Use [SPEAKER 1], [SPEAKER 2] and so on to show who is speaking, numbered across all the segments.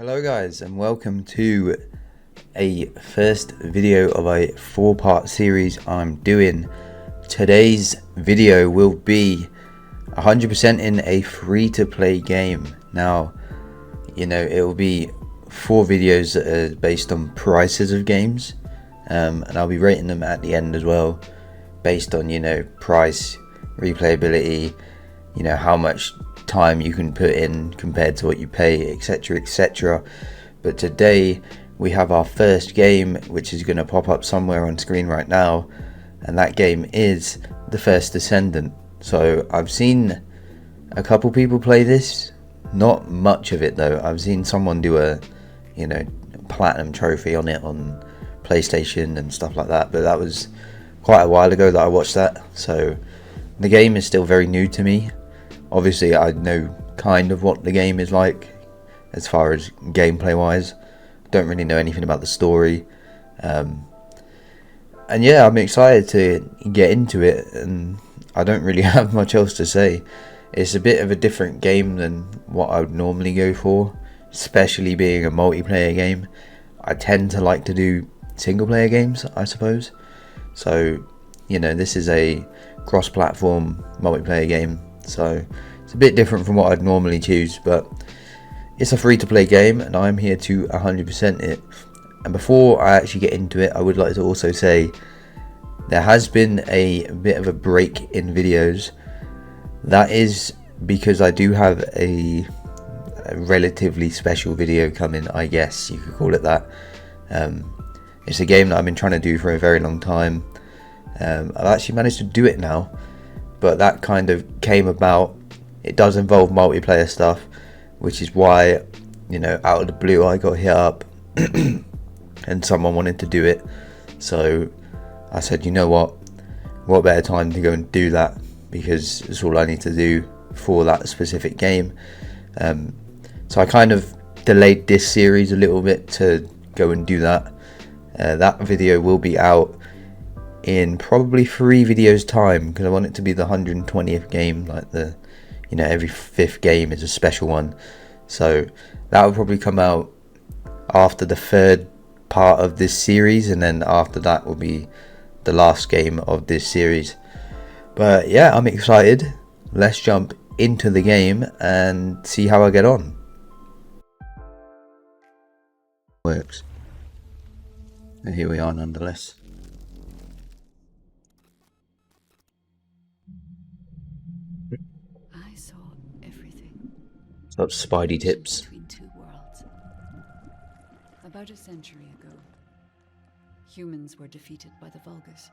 [SPEAKER 1] Hello guys, and welcome to a first video of a 4-part series I'm doing. Today's video will be 100% in a free-to-play game. Now, you know, it will be 4 videos that are based on prices of games, and I'll be rating them at the end as well, based on, you know, price, replayability, you know, how much time you can put in compared to what you pay, etc, etc. But today we have our first game, which is going to pop up somewhere on screen right now, and that game is the first Descendant. So I've seen a couple people play this, not much of it though. I've seen someone do a, you know, platinum trophy on it on PlayStation and stuff like that, but that was quite a while ago that I watched that. So the game is still very new to me. Obviously I know kind of what the game is like as far as gameplay wise. Don't really know anything about the story, and yeah, I'm excited to get into it, and I don't really have much else to say. It's a bit of a different game than what I would normally go for, especially being a multiplayer game. I tend to like to do single player games, I suppose. So, you know, this is a cross-platform multiplayer game, so it's a bit different from what I'd normally choose, but it's a free-to-play game and I'm here to 100% it. And before I actually get into it, I would like to also say there has been a bit of a break in videos. That is because I do have a relatively special video coming, I guess you could call it that. It's a game that I've been trying to do for a very long time. I've actually managed to do it now, but that kind of came about. It does involve multiplayer stuff, which is why, you know, out of the blue I got hit up and someone wanted to do it. So I said, you know what better time to go and do that, because it's all I need to do for that specific game. So I kind of delayed this series a little bit to go and do that. That video will be out in probably 3 videos time, because I want it to be the 120th game, like the, you know, every 5th game is a special one. So that will probably come out after the 3rd part of this series, and then after that will be the last game of this series. But yeah, I'm excited. Let's jump into the game and see how I get on. Works. And here we are nonetheless.
[SPEAKER 2] I saw everything.
[SPEAKER 1] Such Spidey tips.
[SPEAKER 2] Between 2 worlds. About a century ago, humans were defeated by the Vulgus,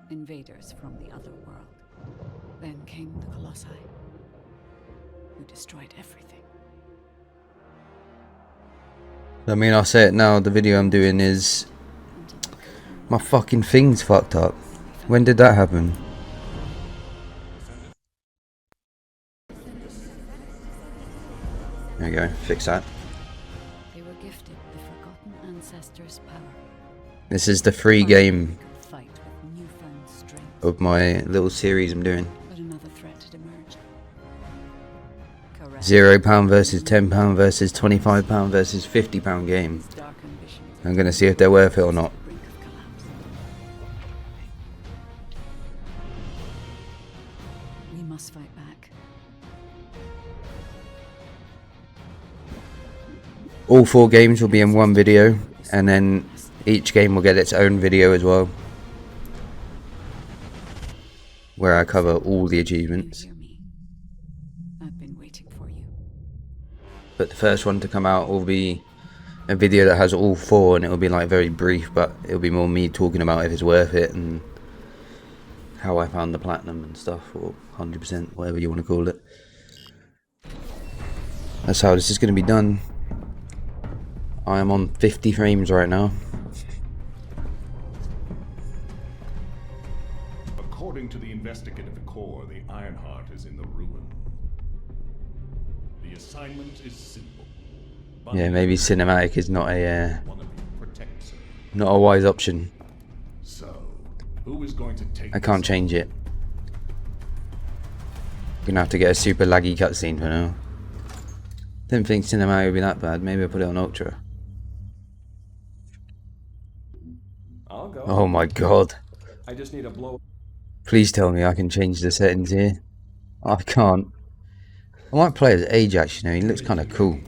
[SPEAKER 2] invaders from the other world. Then came the Colossi, who destroyed everything.
[SPEAKER 1] I mean, I'll say it now, the video I'm doing is... my fucking thing's fucked up. When did that happen? There you go, fix that.
[SPEAKER 2] They were gifted the forgotten ancestors' power.
[SPEAKER 1] This is the free game
[SPEAKER 2] Fight with newfound strength.
[SPEAKER 1] of my little series I'm doing.
[SPEAKER 2] But another threat had emerged.
[SPEAKER 1] £0 versus £10 versus £25 versus £50 game.
[SPEAKER 2] Dark ambitions.
[SPEAKER 1] I'm gonna see if they're worth it or not.
[SPEAKER 2] Brink of collapse. We must fight back.
[SPEAKER 1] All 4 games will be in one video, and then each game will get its own video as well, where I cover all the achievements.
[SPEAKER 2] You hear me? I've been waiting for you.
[SPEAKER 1] But the first one to come out will be a video that has all 4, and it will be like very brief, but it'll be more me talking about if it's worth it and how I found the platinum and stuff, or 100%, whatever you want to call it. That's how this is going to be done. I am on 50 frames right now.
[SPEAKER 3] According to the investigative corps, the Ironheart is in the ruin. The assignment is simple.
[SPEAKER 1] Yeah, maybe cinematic is not a
[SPEAKER 3] One of you protects her.
[SPEAKER 1] not a wise option.
[SPEAKER 3] So, who is going to take
[SPEAKER 1] I can't change it. Gonna have to get a super laggy cutscene for now. Didn't think cinematic would be that bad. Maybe I'll put it on ultra.
[SPEAKER 4] I'll go.
[SPEAKER 1] Oh my god.
[SPEAKER 4] I just need a blow.
[SPEAKER 1] Please tell me I can change the settings here. I can't. I might play as Ajax, you know, he looks kind of cool.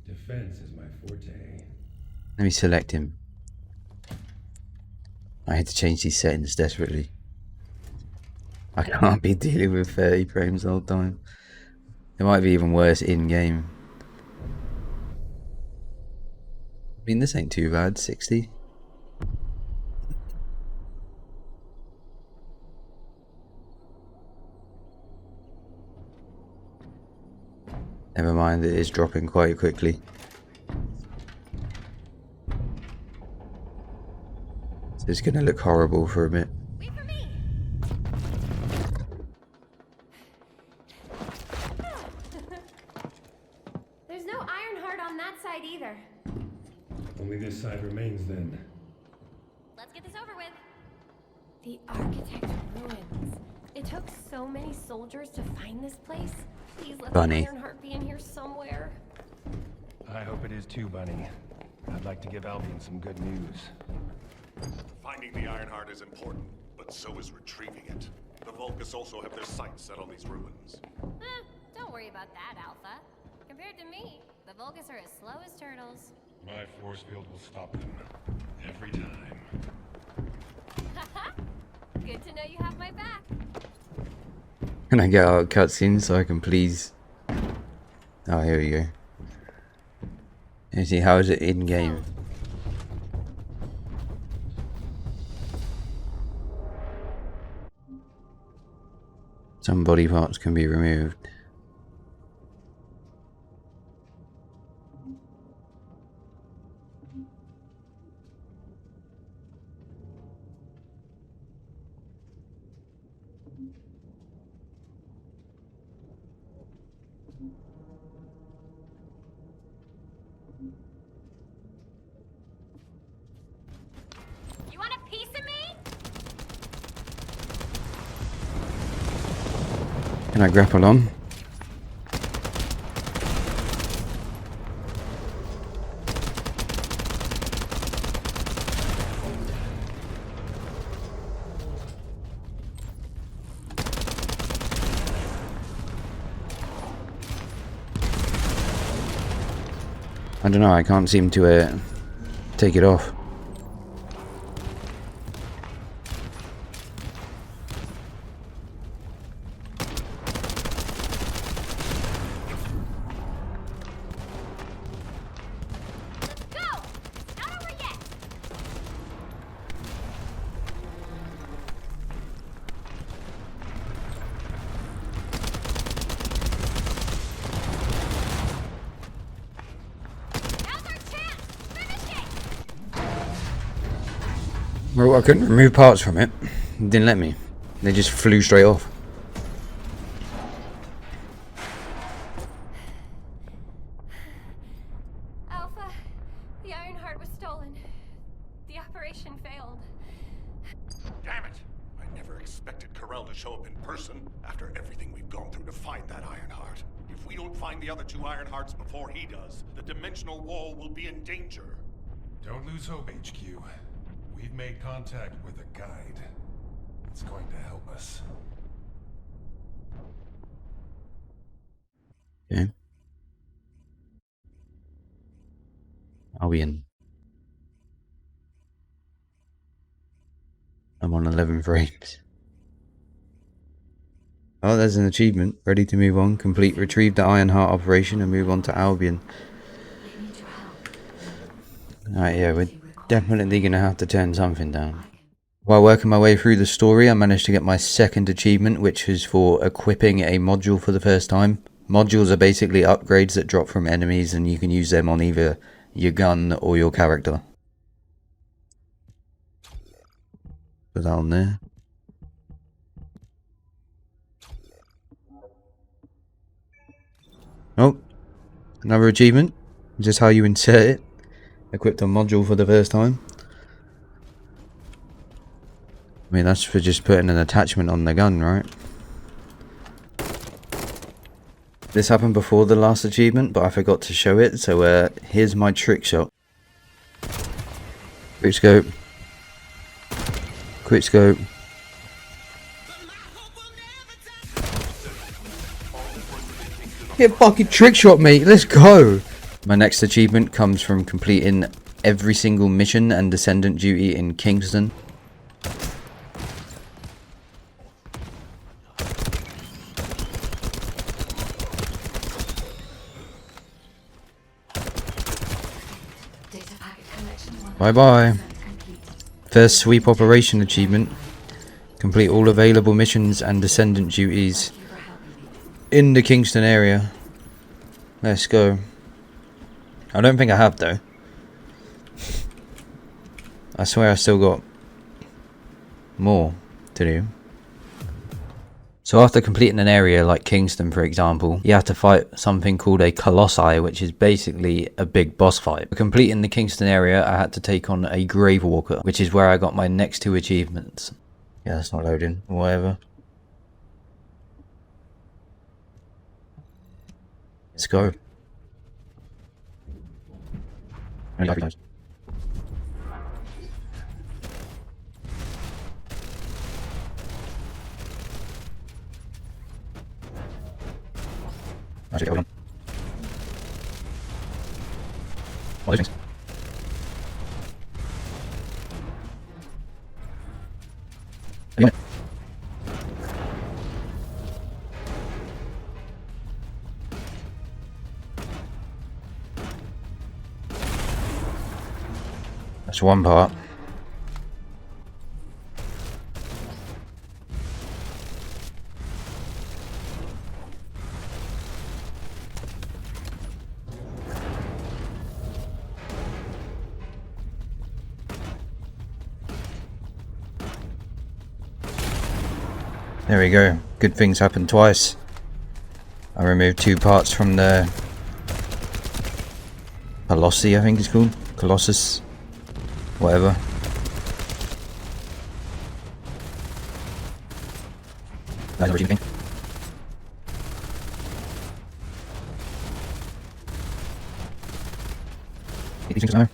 [SPEAKER 5] Defense is my forte.
[SPEAKER 1] Let me select him. I had to change these settings desperately. I can't be dealing with 30 frames the whole time. It might be even worse in-game. I mean, this ain't too bad, 60. Never mind, it is dropping quite quickly. So it's gonna look horrible for a bit.
[SPEAKER 6] Wait for me. There's no Ironheart on that side either.
[SPEAKER 5] Only this side remains then.
[SPEAKER 6] Let's get this over with. The Architect ruins. It took so many soldiers to find this place. Please let
[SPEAKER 1] Bunny.
[SPEAKER 6] the Ironheart be in here somewhere.
[SPEAKER 7] I hope it is too, Bunny. I'd like to give Albion some good news.
[SPEAKER 3] Finding the Ironheart is important, but so is retrieving it. The Vulgus also have their sights set on these ruins.
[SPEAKER 6] Don't worry about that, Alpha. Compared to me, the Vulgus are as slow as turtles.
[SPEAKER 5] My force field will stop them. Every time.
[SPEAKER 6] Good to know you have my back.
[SPEAKER 1] Can I get out of cutscene so I can please... Oh, here we go. Let's see, how is it in-game? Some body parts can be removed.
[SPEAKER 6] You want a piece of me?
[SPEAKER 1] Can I grapple on? I don't know, I can't seem to take it off.
[SPEAKER 6] Go! Not over yet! Now's our chance! Finish it!
[SPEAKER 1] Well, I couldn't remove parts from it. It didn't let me. They just flew straight off.
[SPEAKER 6] Alpha, the Ironheart was stolen. The operation failed.
[SPEAKER 3] Damn it! I never expected Corel to show up in person after everything we've gone through to find that Ironheart. If we don't find the other two Ironhearts before he does, the dimensional wall will be in danger.
[SPEAKER 5] Don't lose hope, HQ. We've made contact with a guide. It's going to help us.
[SPEAKER 1] Okay. Are we in? I'm on 11 frames. Oh, there's an achievement. Ready to move on. Complete retrieve the Ironheart operation and move on to Albion. Alright, yeah, we're definitely going to have to turn something down. While working my way through the story, I managed to get my second achievement, which is for equipping a module for the first time. Modules are basically upgrades that drop from enemies, and you can use them on either your gun or your character. Put that on there. Oh, another achievement. Just how you insert it. Equipped a module for the first time. I mean, that's for just putting an attachment on the gun, right? This happened before the last achievement, but I forgot to show it, so here's my trick shot. Quick scope. Quick scope. Get fucking trick shot, mate. Let's go. My next achievement comes from completing every single mission and Descendant duty in Kingston. Bye bye. First sweep operation achievement. Complete all available missions and Descendant duties in the Kingston area. Let's go. I don't think I have though. I swear I still got more to do. So after completing an area like Kingston, for example, you have to fight something called a Colossi, which is basically a big boss fight. For completing the Kingston area, I had to take on a Gravewalker, which is where I got my next 2 achievements. Yeah, that's not loading. Whatever. Let's go. Actually, hold on. What is this? Again. That's one part. There we go. Good things happen twice. I removed 2 parts from the Colossi, I think it's called. Colossus. Whatever. That's what you think. Get these things now.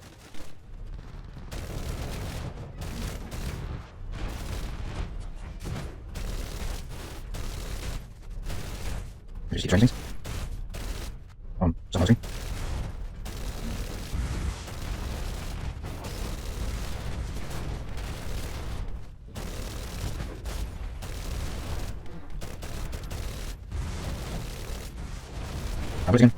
[SPEAKER 1] Just keep trying things. Something. Again.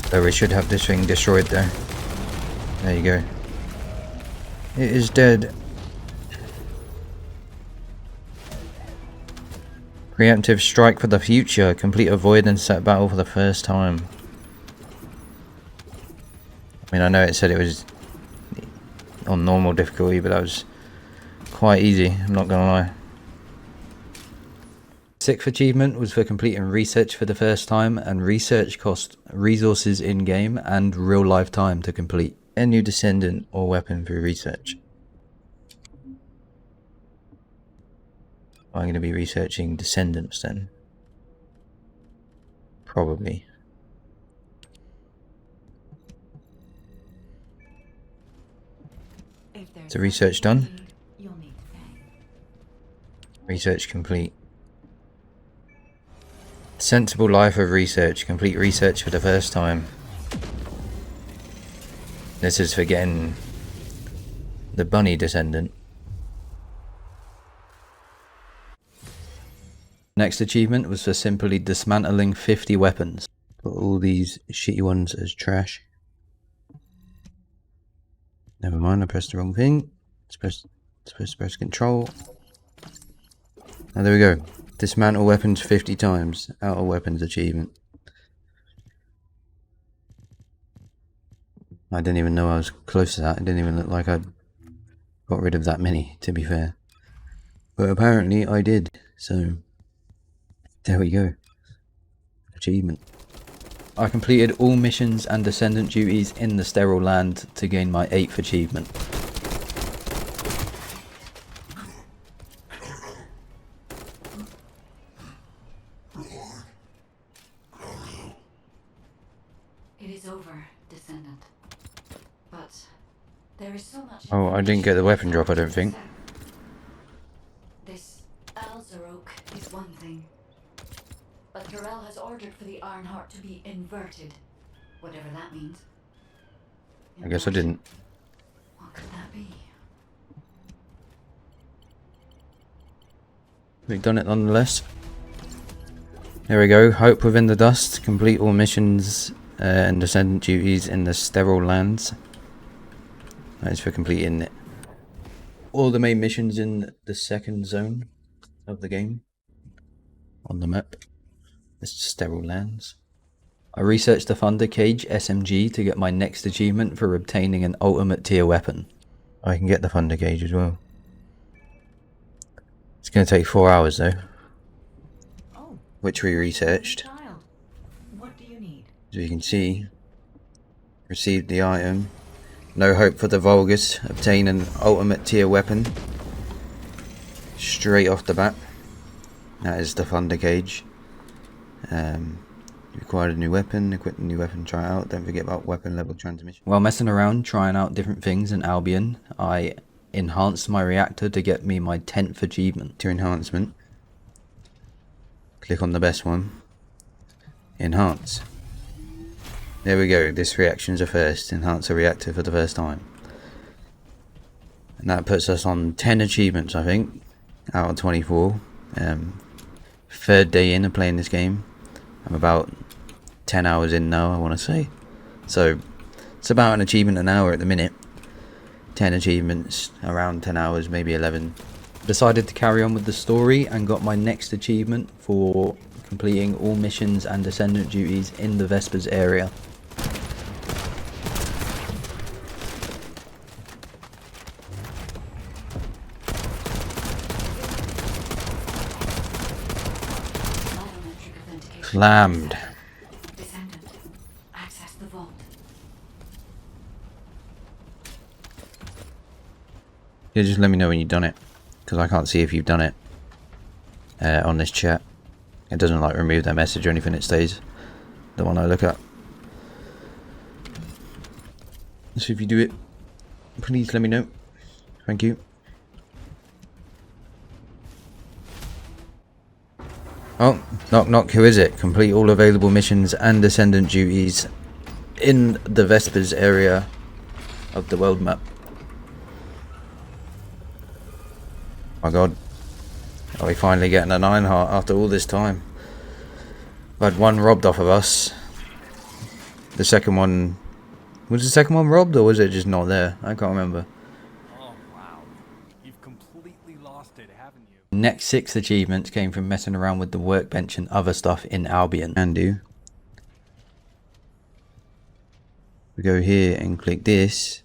[SPEAKER 1] So we should have this thing destroyed there. There you go. It is dead. Preemptive strike for the future. Complete a void and set battle for the first time. I mean, I know it said it was on normal difficulty, but that was quite easy, I'm not gonna lie. 6th achievement was for completing research for the first time, and research cost resources in game and real life time to complete. A new Descendant or weapon through research. I'm going to be researching Descendants then. Probably. So research done. Research complete. Sensible life of research. Complete research for the first time. This is for getting the bunny Descendant. Next achievement was for simply dismantling 50 weapons. Put all these shitty ones as trash. Never mind, I pressed the wrong thing. Supposed to press control. Oh, there we go. Dismantle weapons 50 times. Out of weapons achievement. I didn't even know I was close to that. It didn't even look like I'd got rid of that many, to be fair. But apparently I did, so there we go. Achievement. I completed all missions and Descendant duties in the sterile land to gain my 8th achievement.
[SPEAKER 2] is over, Descendant. But there is so much.
[SPEAKER 1] Oh, I didn't get the weapon drop, I don't think.
[SPEAKER 2] This Alzarok is one thing. But Terrell has ordered for the Ironheart to be inverted. Whatever that means.
[SPEAKER 1] I guess I didn't.
[SPEAKER 2] What could that be?
[SPEAKER 1] We've done it nonetheless. There we go. Hope within the dust. Complete all missions and Descendant duties in the sterile lands. That is for completing all the main missions in the second zone of the game on the map. It's sterile lands. I researched the Thunder Cage SMG to get my next achievement for obtaining an ultimate tier weapon. I can get the Thunder Cage as well. It's going to take 4 hours though, which we researched.
[SPEAKER 2] What do you need?
[SPEAKER 1] As you can see, received the item. No hope for the Vulgus. Obtain an ultimate tier weapon. Straight off the bat. That is the Thunder Cage. Required a new weapon. Equip the new weapon. Try it out. Don't forget about weapon level transmission. While messing around trying out different things in Albion, I enhanced my reactor to get me my 10th achievement. To enhancement. Click on the best one. Enhance. There we go. This reaction's a first. Enhance a reactor for the first time. And that puts us on 10 achievements, I think, out of 24. Third day in of playing this game. I'm about 10 hours in now, I want to say. So it's about an achievement an hour at the minute. 10 achievements, around 10 hours, maybe 11. Decided to carry on with the story and got my next achievement for completing all missions and Descendant duties in the Vespers area. Slammed.
[SPEAKER 2] Descendant, access the vault.
[SPEAKER 1] Yeah, just let me know when you've done it, because I can't see if you've done it on this chat. It doesn't like remove that message or anything, it stays the one I look at. So if you do it, please let me know. Thank you. Oh, knock knock, who is it? Complete all available missions and Descendant duties in the Vespers area of the world map. My god. Are we finally getting an Ironheart after all this time? We had one robbed off of us. The second one... Was the second one robbed or was it just not there? I can't remember.
[SPEAKER 7] Oh, wow. You've completely lost it, haven't you?
[SPEAKER 1] Next 6 achievements came from messing around with the workbench and other stuff in Albion. And do. We go here and click this.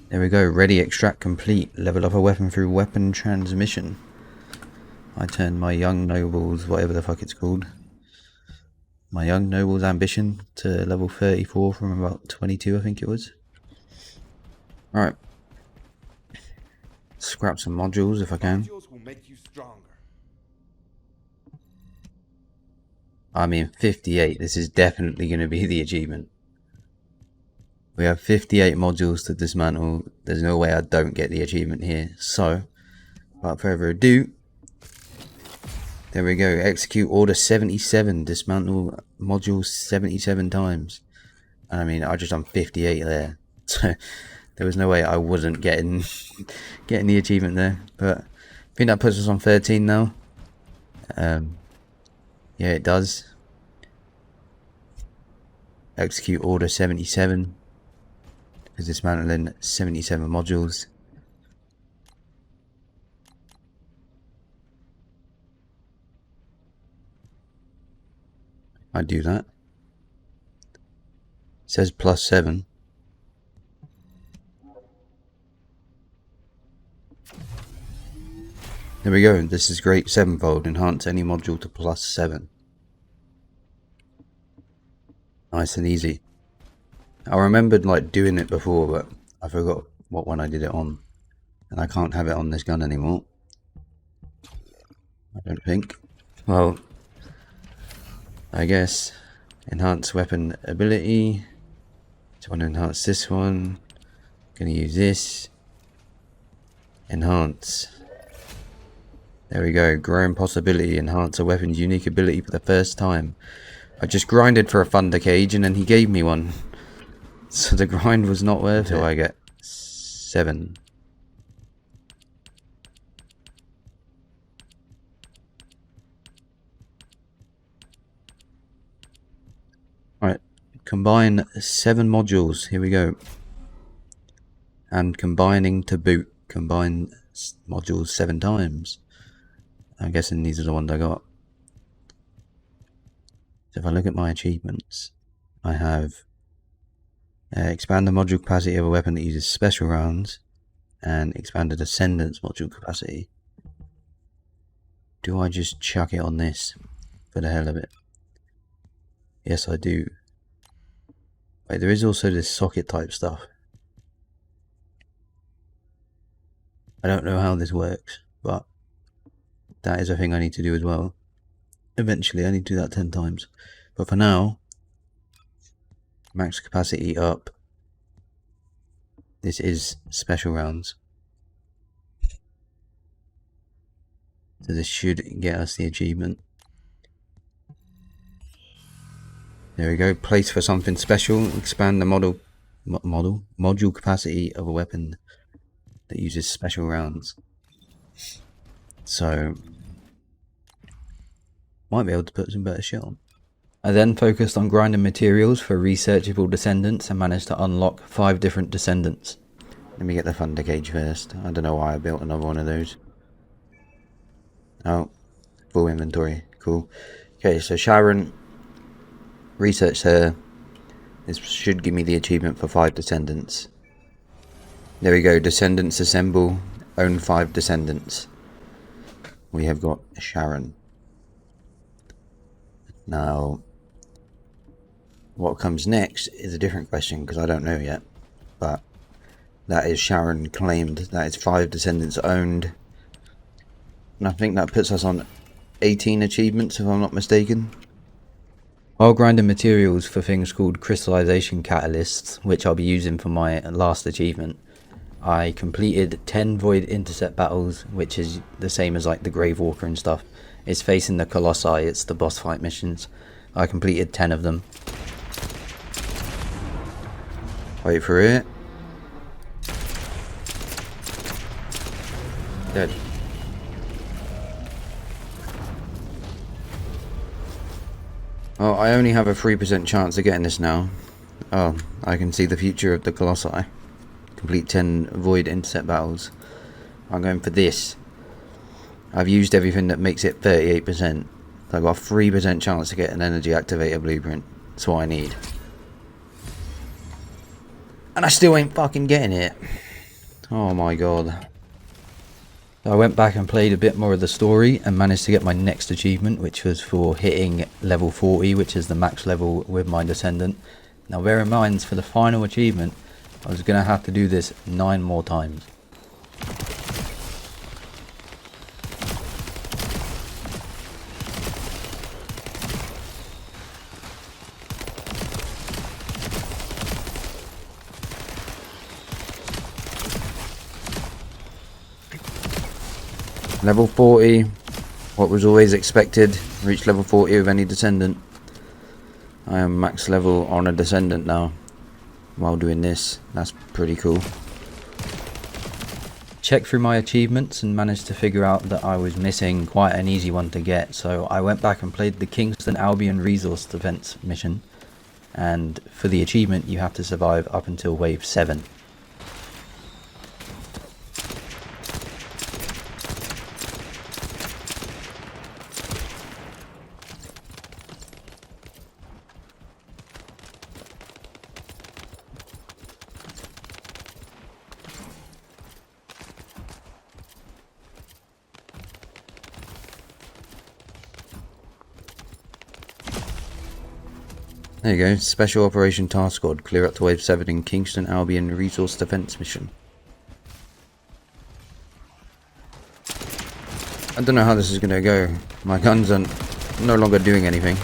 [SPEAKER 1] There we go, ready, extract complete. Level up a weapon through weapon transmission. I turned my young noble's, whatever the fuck it's called, my young noble's ambition to level 34 from about 22, I think it was. Alright. Scrap some modules if I can.
[SPEAKER 3] Modules will make you stronger.
[SPEAKER 1] I mean, 58, this is definitely going to be the achievement. We have 58 modules to dismantle. There's no way I don't get the achievement here. So, without further ado, there we go. Execute order 77. Dismantle modules 77 times. And I mean, I just done 58 there. So, there was no way I wasn't getting the achievement there. But I think that puts us on 13 now. Yeah, it does. Execute order 77. Is dismantling 77 modules. I do that. It says +7. There we go. This is great. 7-fold. Enhance any module to +7. Nice and easy. I remembered like doing it before, but I forgot what one I did it on, and I can't have it on this gun anymore. I don't think. Well, I guess. Enhance weapon ability. So I want to enhance this one. Gonna use this. Enhance. There we go. Growing possibility. Enhance a weapon's unique ability for the first time. I just grinded for a thunder cage and then he gave me one. So the grind was not worth it. So I get 7. Alright. Combine 7 modules. Here we go. And combining to boot. Combine modules 7 times. I'm guessing these are the ones I got. So if I look at my achievements, I have expand the module capacity of a weapon that uses special rounds and expand the Descendant's module capacity. Do I just chuck it on this for the hell of it? Yes, I do. Wait, there is also this socket type stuff. I don't know how this works, but that is a thing I need to do as well. Eventually, I need to do that 10 times. But for now, max capacity up. This is special rounds. So this should get us the achievement. There we go. Place for something special. Expand the module capacity of a weapon that uses special rounds. So might be able to put some better shit on. I then focused on grinding materials for researchable descendants and managed to unlock 5 different descendants. Let me get the thunder cage first. I don't know why I built another one of those. Oh, full inventory. Cool. Okay, so Sharon, research her. This should give me the achievement for 5 descendants. There we go. Descendants assemble. Own 5 descendants. We have got Sharon. Now, what comes next is a different question because I don't know yet. But that is Sharon claimed. That is 5 descendants owned. And I think that puts us on 18 achievements if I'm not mistaken. While grinding materials for things called crystallization catalysts, which I'll be using for my last achievement, I completed 10 void intercept battles, which is the same as like the Grave Walker and stuff. It's facing the Colossi, it's the boss fight missions. I completed 10 of them. Wait for it. Dead. Oh, I only have a 3% chance of getting this now. Oh, I can see the future of the Colossi. Complete 10 void intercept battles. I'm going for this. I've used everything that makes it 38%. So I've got a 3% chance to get an energy activator blueprint. That's what I need. And I still ain't fucking getting it. Oh my god. I went back and played a bit more of the story and managed to get my next achievement, which was for hitting level 40, which is the max level with my Descendant. Now bear in mind, for the final achievement, I was going to have to do this 9 more times. Level 40, what was always expected, reach level 40 with any Descendant. I am max level on a Descendant now, while doing this. That's pretty cool. Checked through my achievements and managed to figure out that I was missing quite an easy one to get, so I went back and played the Kingston Albion Resource Defense mission, and for the achievement you have to survive up until wave 7. There you go, Special Operation Task Squad, clear up to wave 7 in Kingston Albion Resource Defense mission. I don't know how this is going to go. My guns are no longer doing anything.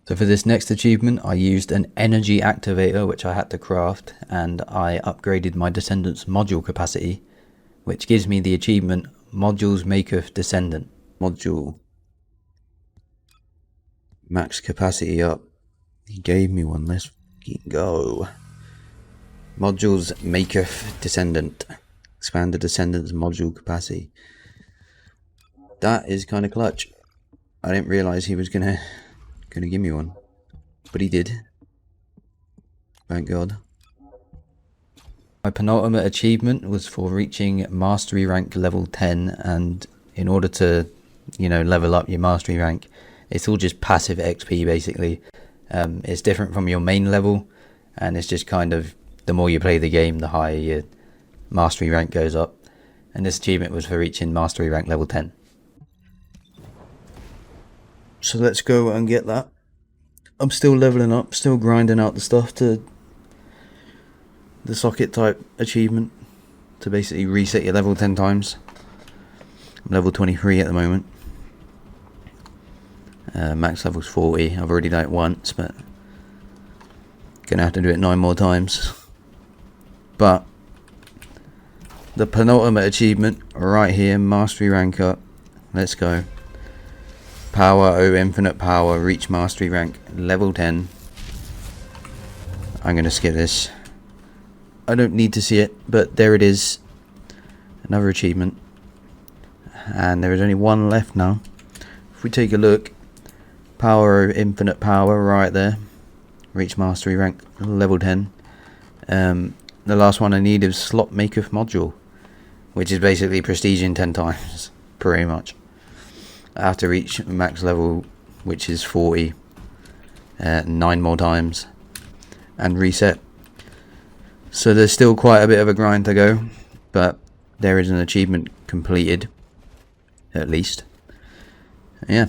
[SPEAKER 1] So for this next achievement, I used an energy activator, which I had to craft, and I upgraded my Descendant's module capacity, which gives me the achievement Modules Maketh Descendant. Module max capacity up. He gave me one. Let's go. Modules Maketh Descendant. Expand the Descendant's module capacity. That is kind of clutch. I didn't realize he was gonna give me one, but he did. Thank God. My penultimate achievement was for reaching mastery rank level 10, and in order to, you know, level up your mastery rank, it's all just passive XP basically. It's different from your main level, and it's just kind of, the more you play the game, the higher your mastery rank goes up. And this achievement was for reaching mastery rank level 10. So let's go and get that. I'm still leveling up, still grinding out the stuff to the socket type achievement to basically reset your level 10 times. I'm level 23 at the moment. Max level's 40. I've already done it once, but gonna have to do it 9 more times. But the penultimate achievement right here, mastery rank up. Let's go. Power over infinite power, reach mastery rank level 10. I'm gonna skip this. I don't need to see it, but there it is. Another achievement. And there is only one left now. If we take a look, power over infinite power right there. Reach mastery rank level 10. The last one I need is slot maketh module, which is basically prestiging 10 times, pretty much. I have to reach max level, which is 40, 9 more times, and reset. So there's still quite a bit of a grind to go, but there is an achievement completed, at least. Yeah.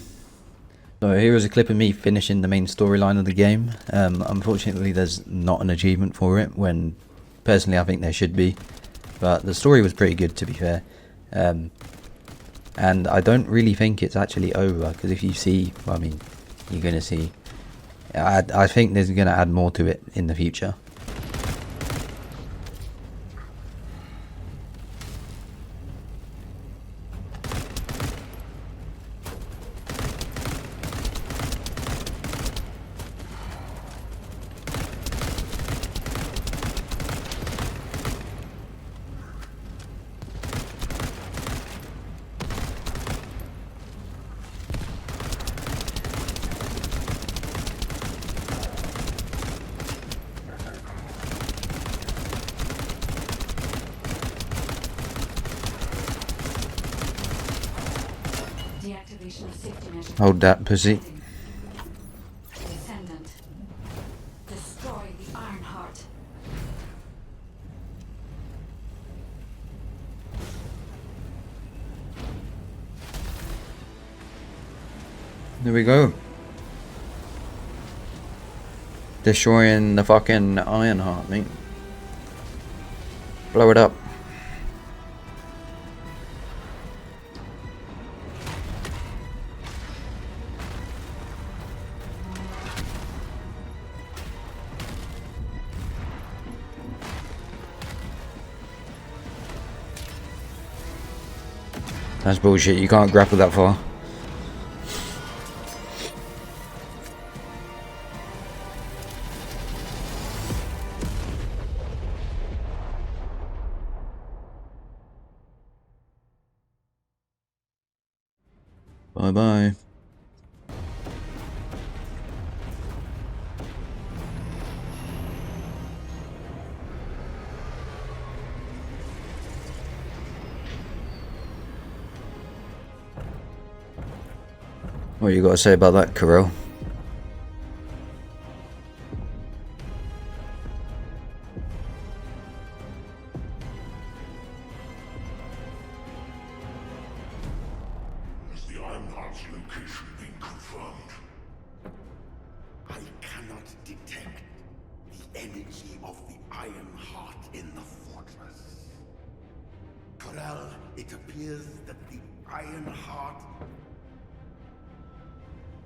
[SPEAKER 1] So here is a clip of me finishing the main storyline of the game. Unfortunately there's not an achievement for it, when personally I think there should be. But the story was pretty good, to be fair. And I don't really think it's actually over, because if you see, well, I mean, you're going to see. I think there's going to add more to it in the future.
[SPEAKER 2] Deactivation of safety measures.
[SPEAKER 1] Hold that, pussy.
[SPEAKER 2] Descendant. Destroy the Ironheart.
[SPEAKER 1] There we go. Destroying the fucking Ironheart, mate. Blow it up. That's bullshit, you can't grapple that far. Bye bye. What you got to say about that, Carell?
[SPEAKER 3] Has the Ironheart's location been confirmed? I cannot detect the energy of the Ironheart in the fortress. Corel, it appears that the Ironheart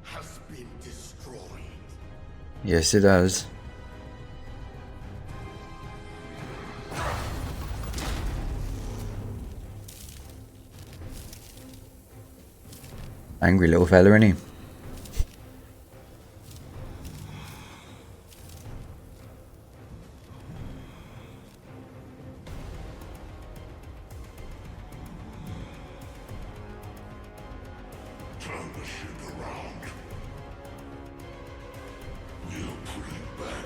[SPEAKER 3] has been destroyed.
[SPEAKER 1] Yes, it does. Angry little fella, isn't he?
[SPEAKER 3] Turn the ship around. We'll put it back.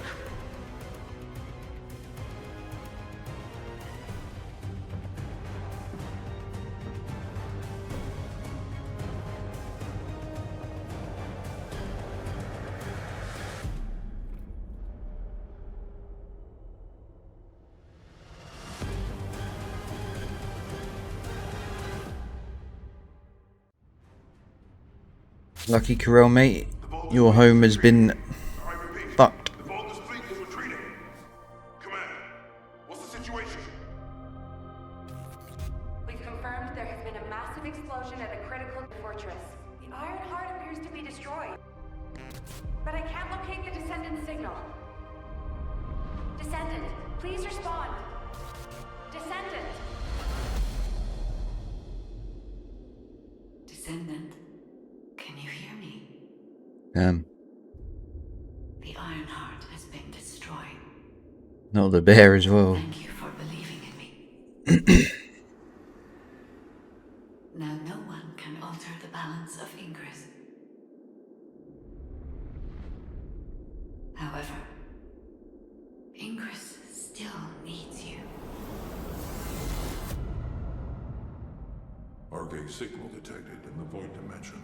[SPEAKER 1] Lucky Corel, mate. Your home has been
[SPEAKER 3] I repeat,
[SPEAKER 1] fucked.
[SPEAKER 3] the Vulgus fleet is retreating. Command, what's the situation?
[SPEAKER 8] We've confirmed there has been a massive explosion at a critical fortress. The Iron Heart appears to be destroyed. But I can't locate the Descendant signal. Descendant, please respond. Descendant!
[SPEAKER 2] Descendant, can you hear me? The Iron Heart has been destroyed.
[SPEAKER 1] Not the bear as well.
[SPEAKER 2] Thank you for believing in me. Now no one can alter the balance of Ingress. However, Ingress still needs you.
[SPEAKER 3] Arcade signal detected in the void dimension.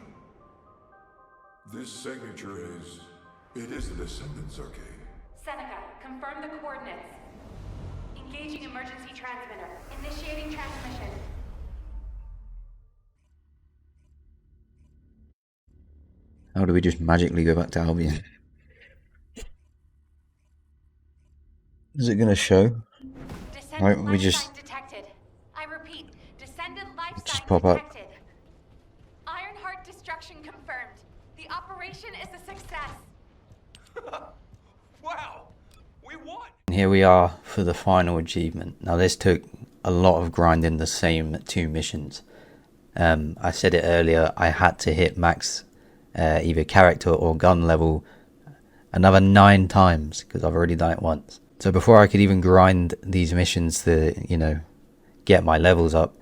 [SPEAKER 3] This signature is... it is the Descendant's arcade.
[SPEAKER 8] Seneca, confirm the coordinates. Engaging emergency transmitter. Initiating transmission.
[SPEAKER 1] How do we just magically go back to Albion? Is it gonna show?
[SPEAKER 8] Descendant
[SPEAKER 1] Right, we
[SPEAKER 8] life
[SPEAKER 1] just-
[SPEAKER 8] sign detected. I repeat, Descendant life
[SPEAKER 1] Just
[SPEAKER 8] sign
[SPEAKER 1] pop up.
[SPEAKER 8] detected. Ironheart destruction confirmed. The operation is a success.
[SPEAKER 4] Wow! We won!
[SPEAKER 1] And here we are for the final achievement. Now this took a lot of grinding the same 2 missions. I said it earlier, I had to hit max either character or gun level another 9 times because I've already done it once. So before I could even grind these missions to, you know, get my levels up,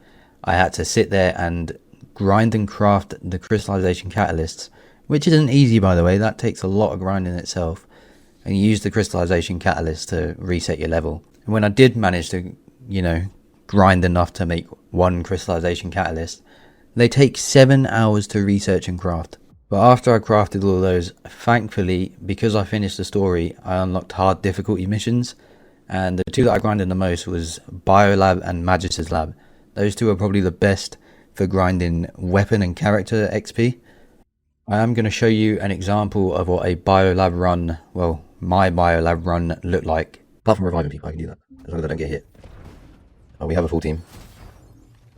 [SPEAKER 1] I had to sit there and grind and craft the crystallization catalysts, which isn't easy, by the way. That takes a lot of grinding itself. And you use the crystallization catalyst to reset your level. And when I did manage to, you know, grind enough to make 1 crystallization catalyst, they take 7 hours to research and craft. But after I crafted all of those, thankfully, because I finished the story, I unlocked hard difficulty missions. And the 2 that I grinded the most was Biolab and Magus's Lab. Those 2 are probably the best for grinding weapon and character XP. I am going to show you an example of what a Biolab run, well, my Biolab run looked like. Apart from reviving people, I can do that, as long as I don't get hit. Oh, we have a full team.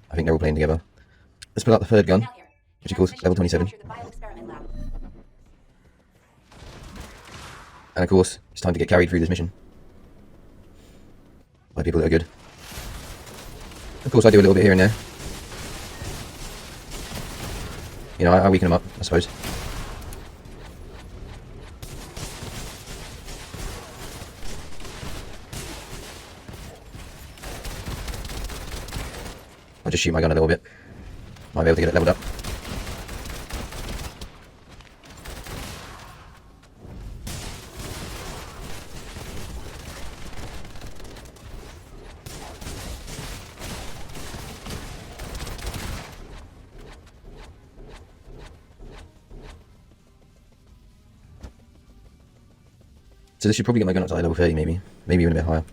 [SPEAKER 1] I think they're all playing together. Let's put out the 3rd gun, which of course level 27. And of course, it's time to get carried through this mission by people that are good. Of course, I do a little bit here and there. You know, I weaken them up, I suppose. I'll just shoot my gun a little bit. Might be able to get it leveled up. So this should probably get my gun up to like level 30 maybe. Maybe even a bit higher.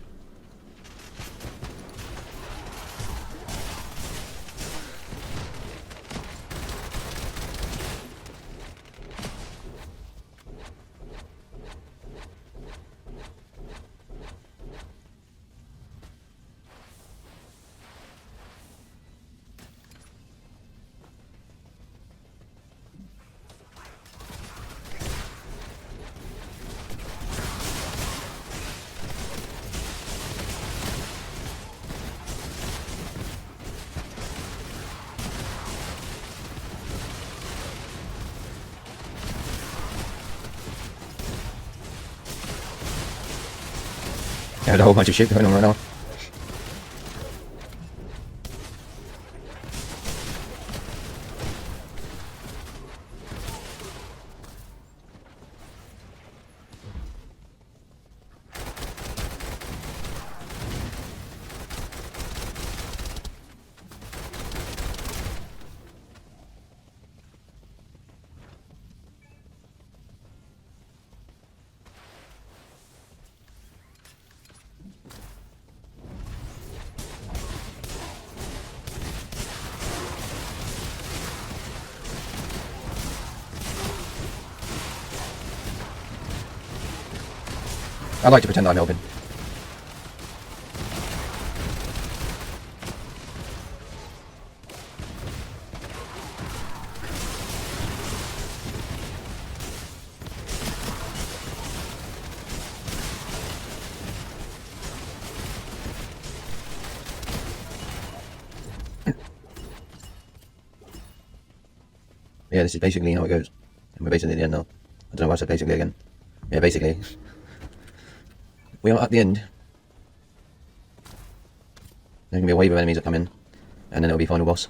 [SPEAKER 1] There's a whole bunch of shit going on right now. I like to pretend I'm helping. Yeah, this is basically how it goes. And we're basically at the end now. I don't know why I said basically again. Yeah, basically. We are at the end. There's going to be a wave of enemies that come in. And then it'll be final boss.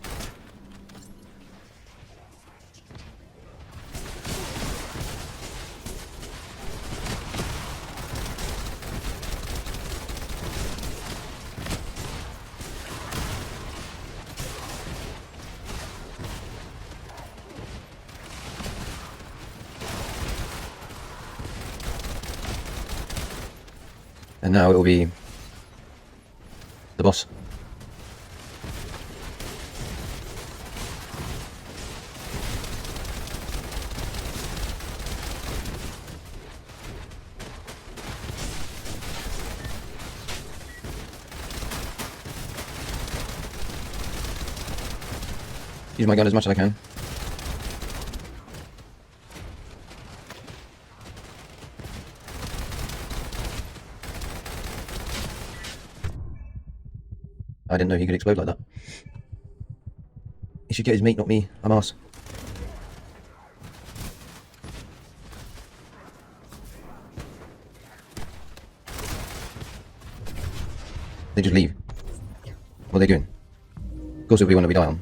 [SPEAKER 1] And now it will be the boss. Use my gun as much as I can. I didn't know he could explode like that. He should get his meat, not me. I'm arse. They just leave. What are they doing? Of course it'll be one that we die on.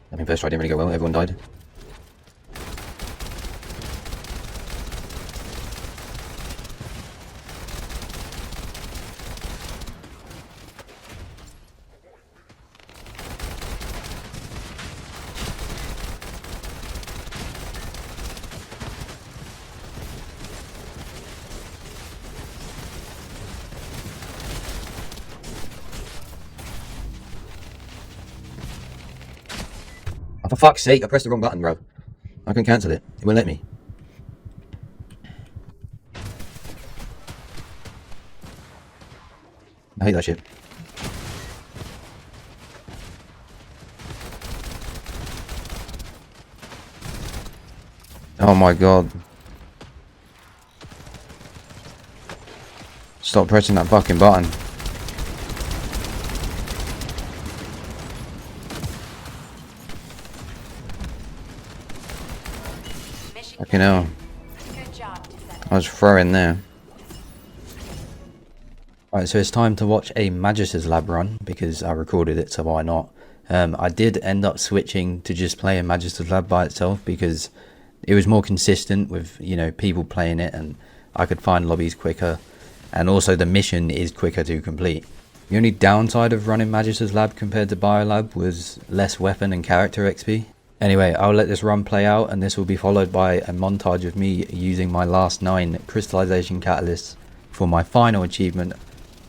[SPEAKER 1] I mean, first try didn't really go well, everyone died. Oh, for fuck's sake, I pressed the wrong button, bro. I can cancel it. It won't let me. I hate that shit. Oh my god. Stop pressing that fucking button. Fucking hell.
[SPEAKER 8] Good job, Descendant.
[SPEAKER 1] I was throwing there. Alright, so it's time to watch a Magister's Lab run, because I recorded it, so why not? I did end up switching to just playing Magister's Lab by itself, because it was more consistent with, you know, people playing it, and I could find lobbies quicker, and also the mission is quicker to complete. The only downside of running Magister's Lab compared to Biolab was less weapon and character XP. Anyway, I'll let this run play out, and this will be followed by a montage of me using my last 9 crystallization catalysts for my final achievement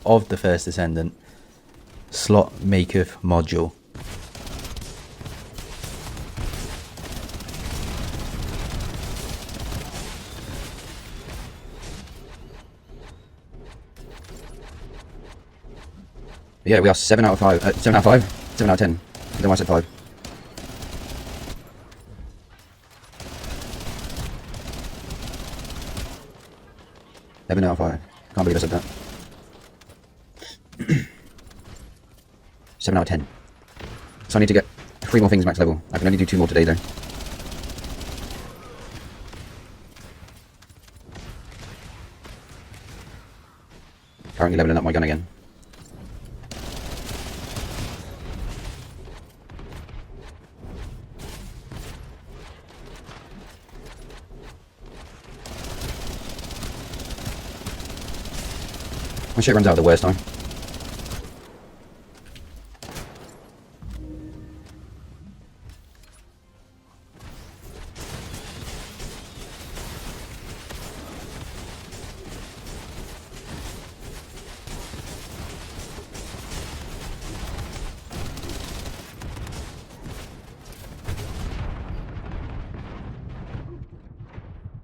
[SPEAKER 1] of the first Descendant, Slot Maketh module. Yeah, we are 7 out of 5. 7 out of 5? 7 out of 10. I don't know why I said 5. Seven out of 5. Can't believe I said that. 7 out of 10. So I need to get 3 more things max level. I can only do 2 more today though. Currently leveling up my gun again. My shit runs out at the worst time.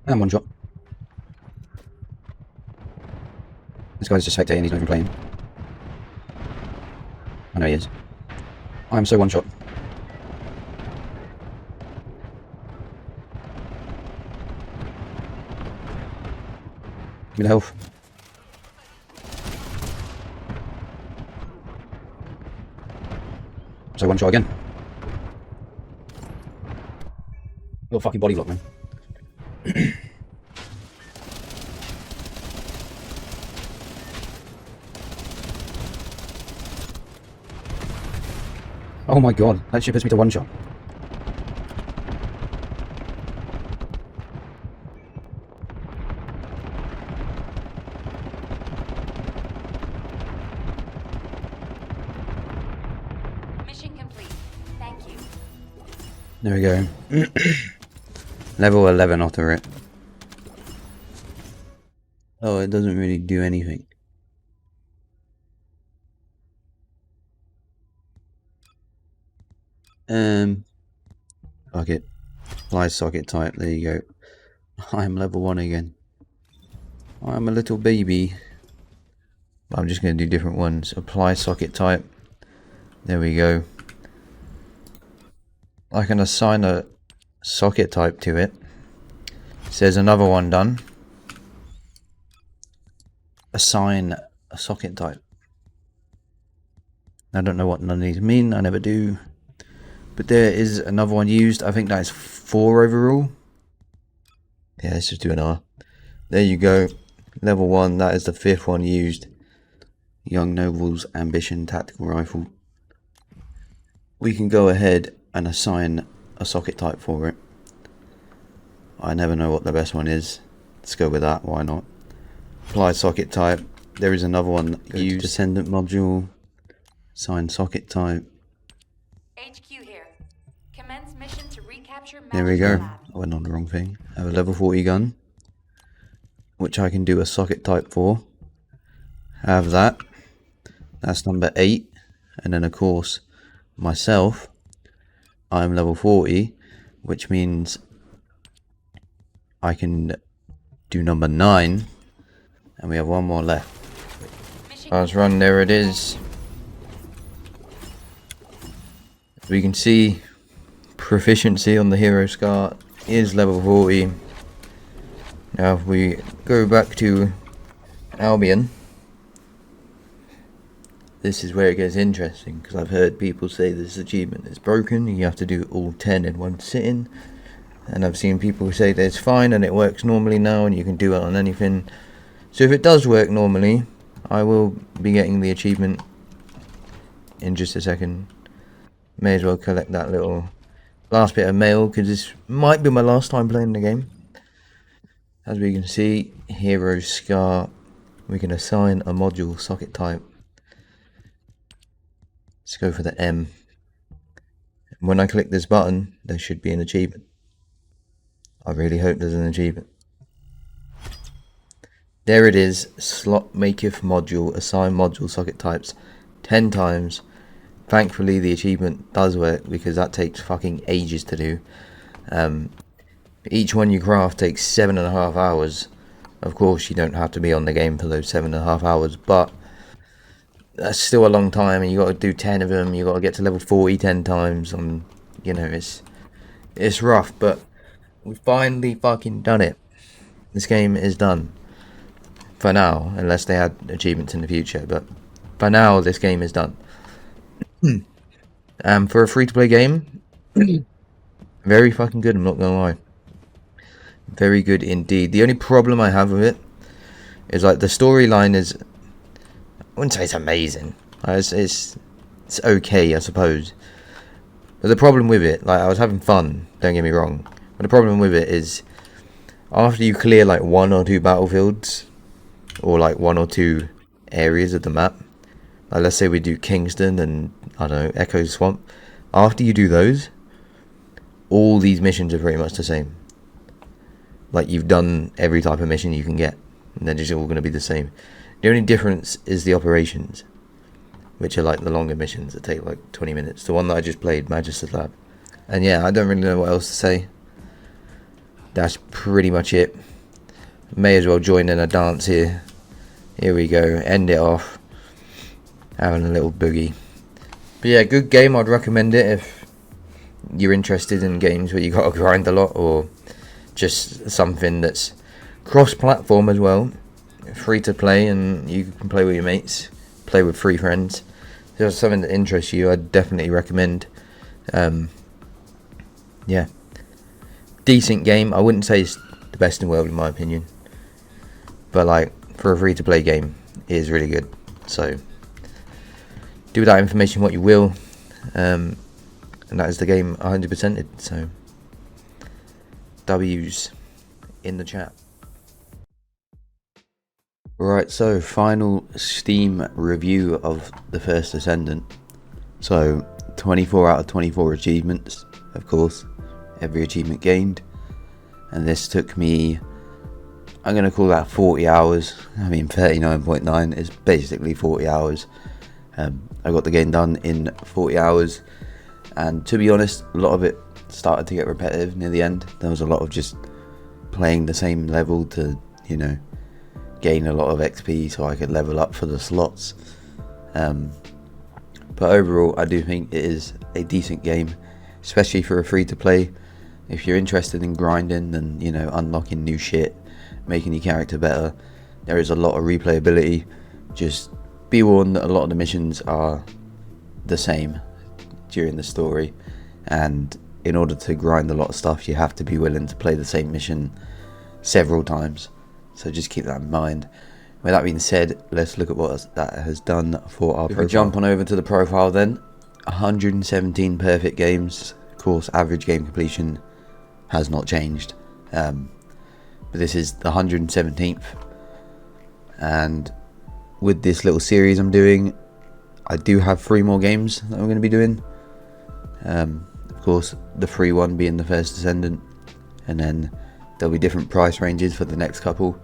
[SPEAKER 1] And 1 shot. This guy's just spectating, he's not even playing. I know he is. I am so 1 shot. Give me the health. So 1 shot again. Little fucking body block, man. Oh my god, that shit puts me to 1 shot.
[SPEAKER 8] Mission complete. Thank you.
[SPEAKER 1] There we go. Level 11 after it. Oh, it doesn't really do anything. Fuck it. Apply socket type, there you go. I'm level 1 again. I'm a little baby. I'm just going to do different ones. Apply socket type. There we go. I can assign a socket type to it. Says another one done. Assign a socket type. I don't know what none of these mean. I never do. But there is another one used. I think that is 4 overall. Yeah, let's just do an R. There you go. Level 1. That is the 5th one used. Young Noble's Ambition Tactical Rifle. We can go ahead and assign a socket type for it. I never know what the best one is. Let's go with that. Why not? Apply socket type. There is another one used. Descendant module. Assign socket type.
[SPEAKER 8] HQ here. Commence mission to recapture.
[SPEAKER 1] There we go.
[SPEAKER 8] Lab.
[SPEAKER 1] I went on the wrong thing. I have a level 40 gun, which I can do a socket type for. Have that. That's number 8. And then of course, myself, I'm level 40, which means I can do number 9. And we have 1 more left. Let's run. There it is. As we can see, proficiency on the hero scar is level 40. Now if we go back to Albion, this is where it gets interesting, because I've heard people say this achievement is broken, you have to do all 10 in one sitting, and I've seen people say that it's fine and it works normally now and you can do it on anything. So if it does work normally, I will be getting the achievement in just a second. May as well collect that little last bit of mail, because this might be my last time playing the game. As we can see, hero scar, we can assign a module socket type. Let's go for the M. When I click this button, there should be an achievement. I really hope there's an achievement. There it is. Slot maketh module, assign module socket types 10 times. Thankfully the achievement does work, because that takes fucking ages to do. Each one you craft takes 7.5 hours. Of course you don't have to be on the game for those 7.5 hours, but that's still a long time, and you got to do 10 of them. You got to get to level 40 10 times. You know, it's rough, but we finally fucking done it. This game is done for now, unless they add achievements in the future. But for now, this game is done. For a free-to-play game, very fucking good. I'm not gonna lie, very good indeed. The only problem I have with it is like the storyline is, I wouldn't say it's amazing. It's okay, I suppose. But the problem with it, like, I was having fun, don't get me wrong. But the problem with it is, after you clear like 1 or 2 battlefields, or like 1 or 2 areas of the map, like let's say we do Kingston and, I don't know, Echo Swamp. After you do those, all these missions are pretty much the same. Like, you've done every type of mission you can get, and they're just all going to be the same. The only difference is the operations, which are like the longer missions that take like 20 minutes. The one that I just played, Magister's Lab. And yeah, I don't really know what else to say. That's pretty much it. May as well join in a dance here. Here we go, end it off. Having a little boogie. But yeah, good game. I'd recommend it if you're interested in games where you got to grind a lot, or just something that's cross-platform as well, free to play, and you can play with your mates, play with 3 friends. If there's something that interests you, I'd definitely recommend. Yeah, decent game. I wouldn't say it's the best in the world in my opinion, but like, for a free to play game, it is really good. So do with that information what you will, and that is the game 100%ed. So W's in the chat. Right, so final Steam review of the first Descendant. So 24 out of 24 achievements, of course, every achievement gained, and this took me, I'm going to call that 40 hours. I mean, 39.9 is basically 40 hours. I got the game done in 40 hours, and to be honest, a lot of it started to get repetitive near the end. There was a lot of just playing the same level to, you know, gain a lot of XP so I could level up for the slots. But overall, I do think it is a decent game, especially for a free-to-play. If you're interested in grinding and, you know, unlocking new shit, making your character better, there is a lot of replayability. Just be warned that a lot of the missions are the same during the story, and in order to grind a lot of stuff, you have to be willing to play the same mission several times. So just keep that in mind. With that being said, let's look at what that has done for our profile. If we jump on over to the profile then, 117 perfect games. Of course, average game completion has not changed. But this is the 117th. And with this little series I'm doing, I do have 3 more games that I'm going to be doing. Of course, the free one being the first Descendant, and then there'll be different price ranges for the next couple.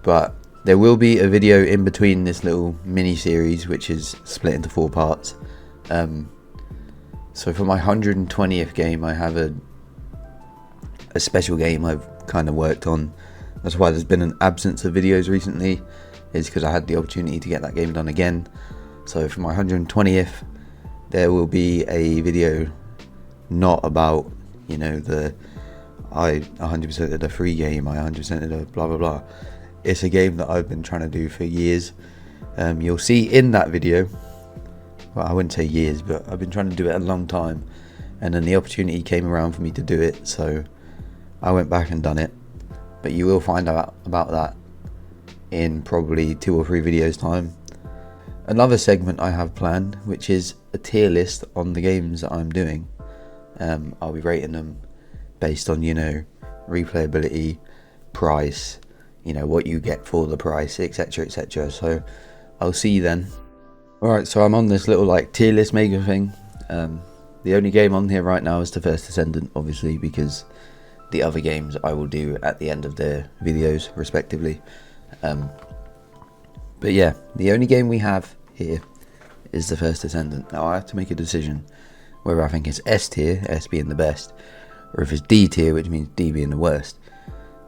[SPEAKER 1] But there will be a video in between this little mini series, which is split into 4 parts. So for my 120th game, I have a special game I've kind of worked on. That's why there's been an absence of videos recently, is because I had the opportunity to get that game done again. So for my 120th, there will be a video not about, you know, I 100% of the free game, I 100% of the blah blah blah. It's a game that I've been trying to do for years. You'll see in that video, well, I wouldn't say years, but I've been trying to do it a long time, and then the opportunity came around for me to do it, so I went back and done it. But you will find out about that in probably 2 or 3 videos time. Another segment I have planned, which is a tier list on the games that I'm doing. I'll be rating them based on, you know, replayability, price, you know, what you get for the price, etc, etc. So I'll see you then. Alright, so I'm on this little like tier list maker thing. The only game on here right now is the first Descendant, obviously, because the other games I will do at the end of their videos respectively. But yeah, the only game we have here is the first Descendant. Now I have to make a decision whether I think it's S tier, S being the best, or if it's D tier, which means D being the worst.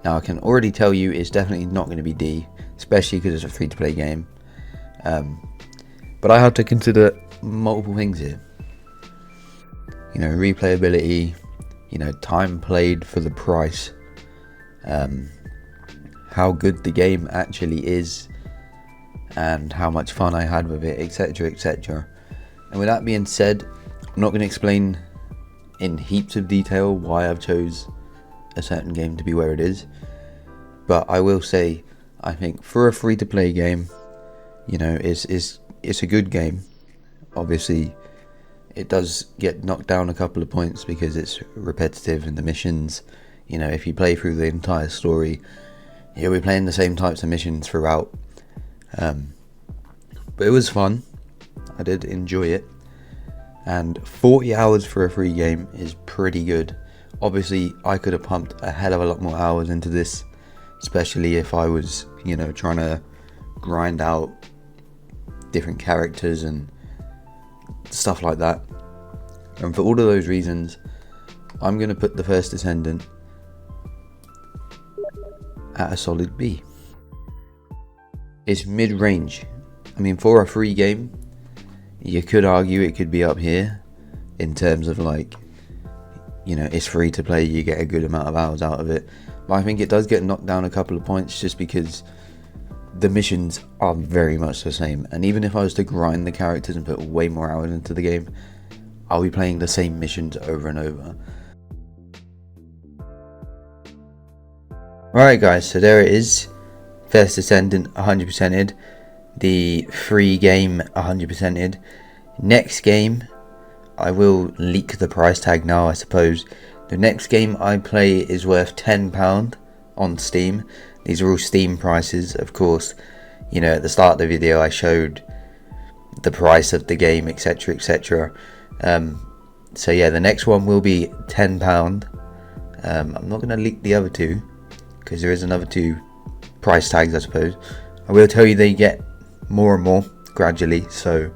[SPEAKER 1] Now I can already tell you it's definitely not going to be D, especially because it's a free to play game. But I have to consider multiple things here. You know, replayability, you know, time played for the price, how good the game actually is, and how much fun I had with it, etc, etc. And with that being said, I'm not going to explain in heaps of detail why I've chose a certain game to be where it is, but I will say I think for a free-to-play game, you know, it's a good game. Obviously it does get knocked down a couple of points because it's repetitive in the missions. You know, if you play through the entire story, you'll be playing the same types of missions throughout. But it was fun. I did enjoy it. And 40 hours for a free game is pretty good. Obviously, I could have pumped a hell of a lot more hours into this, especially if I was, you know, trying to grind out different characters and stuff like that. And for all of those reasons, I'm going to put the first Descendant at a solid B. It's mid-range. I mean, for a free game, you could argue it could be up here in terms of, like, you know, it's free to play, you get a good amount of hours out of it. But I think it does get knocked down a couple of points just because the missions are very much the same. And even if I was to grind the characters and put way more hours into the game, I'll be playing the same missions over and over. Alright guys, so there it is. First Descendant 100%ed. The free game 100%ed. Next game, I will leak the price tag now, I suppose. The next game I play is worth £10 on Steam. These are all Steam prices, of course. You know, at the start of the video I showed the price of the game, etc, etc. So yeah, the next one will be £10. I'm not going to leak the other two, because there is another two price tags, I suppose. I will tell you they get more and more gradually, so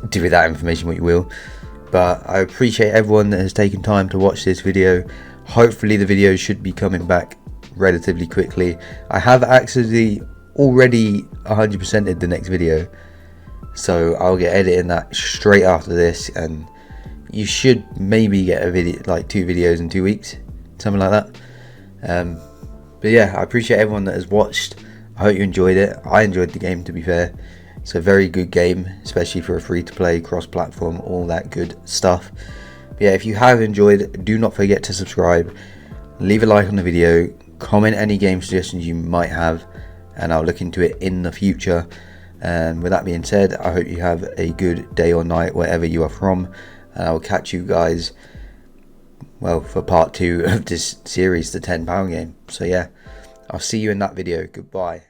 [SPEAKER 1] do with that information what you will. But I appreciate everyone that has taken time to watch this video. Hopefully the video should be coming back relatively quickly. I have actually already 100%ed the next video, so I'll get editing that straight after this, and you should maybe get a video, like 2 videos in 2 weeks, something like that. But yeah, I appreciate everyone that has watched. I hope you enjoyed it. I enjoyed the game, to be fair. It's a very good game, especially for a free-to-play, cross-platform, all that good stuff. But yeah, if you have enjoyed, do not forget to subscribe, leave a like on the video, comment any game suggestions you might have, and I'll look into it in the future. And with that being said, I hope you have a good day or night wherever you are from, and I will catch you guys, well, for part 2 of this series, the £10 game. So yeah, I'll see you in that video. Goodbye.